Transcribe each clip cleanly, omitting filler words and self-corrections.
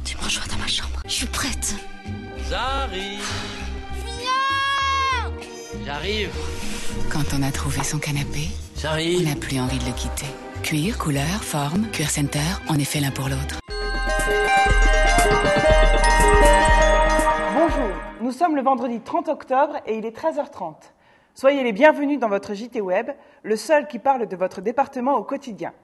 Tu me rejoins dans ma chambre. Je suis prête. J'arrive. Viens! J'arrive. Quand on a trouvé son canapé, on J'arrive. n'a plus envie de le quitter. Cuir, couleur, forme, Cuir Center, on est fait l'un pour l'autre. Bonjour, nous sommes le vendredi 30 octobre et il est 13h30. Soyez les bienvenus dans votre JT Web, le seul qui parle de votre département au quotidien.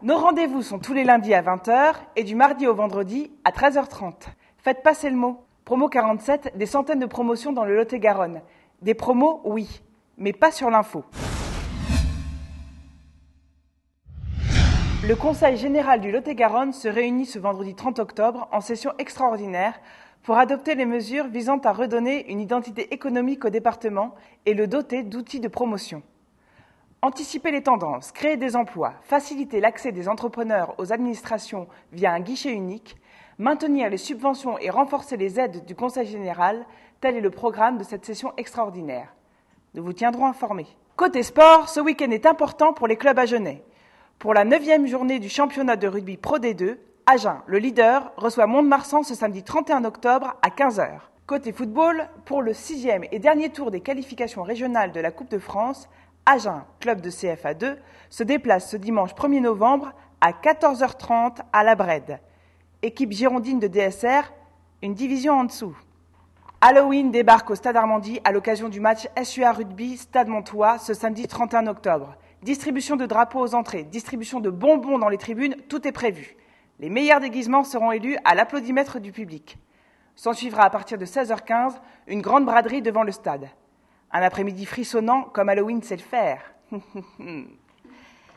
Nos rendez-vous sont tous les lundis à 20h et du mardi au vendredi à 13h30. Faites passer le mot. Promo 47, des centaines de promotions dans le Lot-et-Garonne. Des promos, oui, mais pas sur l'info. Le Conseil général du Lot-et-Garonne se réunit ce vendredi 30 octobre en session extraordinaire pour adopter les mesures visant à redonner une identité économique au département et le doter d'outils de promotion. Anticiper les tendances, créer des emplois, faciliter l'accès des entrepreneurs aux administrations via un guichet unique, maintenir les subventions et renforcer les aides du Conseil général, tel est le programme de cette session extraordinaire. Nous vous tiendrons informés. Côté sport, ce week-end est important pour les clubs agenais. Pour la 9e journée du championnat de rugby Pro D2, Agen, le leader, reçoit Mont-de-Marsan ce samedi 31 octobre à 15h. Côté football, pour le 6e et dernier tour des qualifications régionales de la Coupe de France, Agen, club de CFA2, se déplace ce dimanche 1er novembre à 14h30 à la Brède. Équipe girondine de DSR, une division en dessous. Halloween débarque au Stade Armandie à l'occasion du match SUA Rugby Stade Montois ce samedi 31 octobre. Distribution de drapeaux aux entrées, distribution de bonbons dans les tribunes, tout est prévu. Les meilleurs déguisements seront élus à l'applaudimètre du public. S'en suivra à partir de 16h15 une grande braderie devant le stade. Un après-midi frissonnant comme Halloween sait le faire.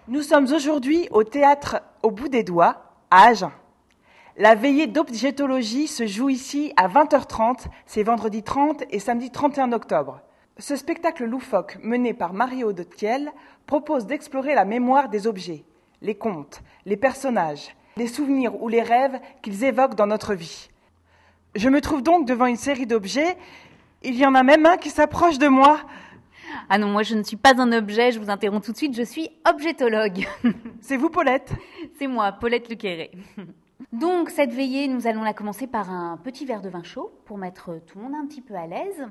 Nous sommes aujourd'hui au théâtre Au bout des doigts, à Agen. La veillée d'objétologie se joue ici à 20h30, c'est vendredi 30 et samedi 31 octobre. Ce spectacle loufoque, mené par Marie-Aude Thiel, propose d'explorer la mémoire des objets, les contes, les personnages, les souvenirs ou les rêves qu'ils évoquent dans notre vie. Je me trouve donc devant une série d'objets. Il y en a même un qui s'approche de moi. Ah non, moi je ne suis pas un objet, je vous interromps tout de suite, je suis objetologue. C'est vous, Paulette? C'est moi, Paulette Lequéré. Donc cette veillée, nous allons la commencer par un petit verre de vin chaud pour mettre tout le monde un petit peu à l'aise.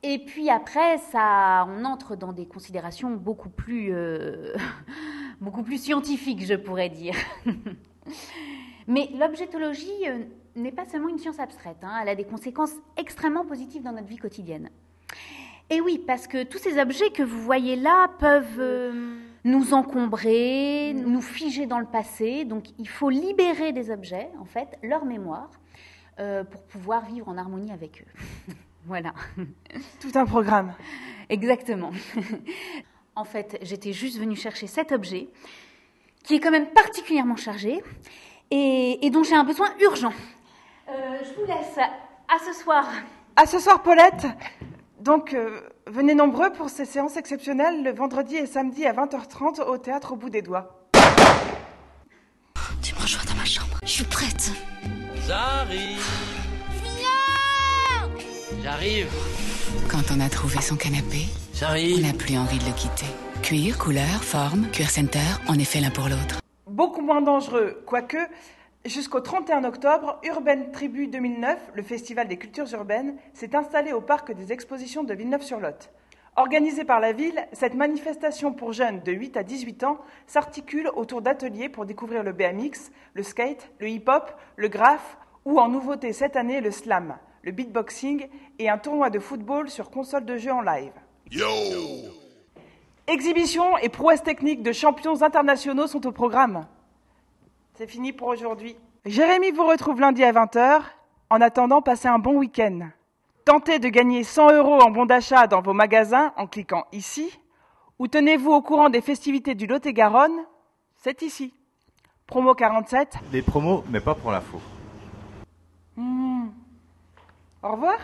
Et puis après, on entre dans des considérations beaucoup plus scientifiques, je pourrais dire. Mais l'objetologie n'est pas seulement une science abstraite, elle a des conséquences extrêmement positives dans notre vie quotidienne. Et oui, parce que tous ces objets que vous voyez là peuvent nous encombrer, nous figer dans le passé. Donc il faut libérer des objets, en fait, leur mémoire, pour pouvoir vivre en harmonie avec eux. Voilà. Tout un programme. Exactement. En fait, j'étais juste venue chercher cet objet, qui est quand même particulièrement chargé, et dont j'ai un besoin urgent. Je vous laisse. À ce soir. À ce soir, Paulette. Donc, venez nombreux pour ces séances exceptionnelles le vendredi et samedi à 20h30 au théâtre Au bout des doigts. Tu me rejoins dans ma chambre. Je suis prête. J'arrive. Viens! J'arrive. Quand on a trouvé son canapé, on J'arrive. n'a plus envie de le quitter. Cuir, couleur, forme, Cuir Center, on est fait l'un pour l'autre. Beaucoup moins dangereux, quoique, jusqu'au 31 octobre, Urbaine Tribu 2009, le festival des cultures urbaines, s'est installé au parc des expositions de Villeneuve-sur-Lot. Organisée par la ville, cette manifestation pour jeunes de 8 à 18 ans s'articule autour d'ateliers pour découvrir le BMX, le skate, le hip-hop, le graphe ou en nouveauté cette année le slam, le beatboxing et un tournoi de football sur console de jeu en live. Exhibitions et prouesses techniques de champions internationaux sont au programme. C'est fini pour aujourd'hui. Jérémy vous retrouve lundi à 20h. En attendant, passez un bon week-end. Tentez de gagner 100 € en bon d'achat dans vos magasins en cliquant ici. Ou tenez-vous au courant des festivités du Lot-et-Garonne. C'est ici. Promo 47. Des promos, mais pas pour l'info. Au revoir.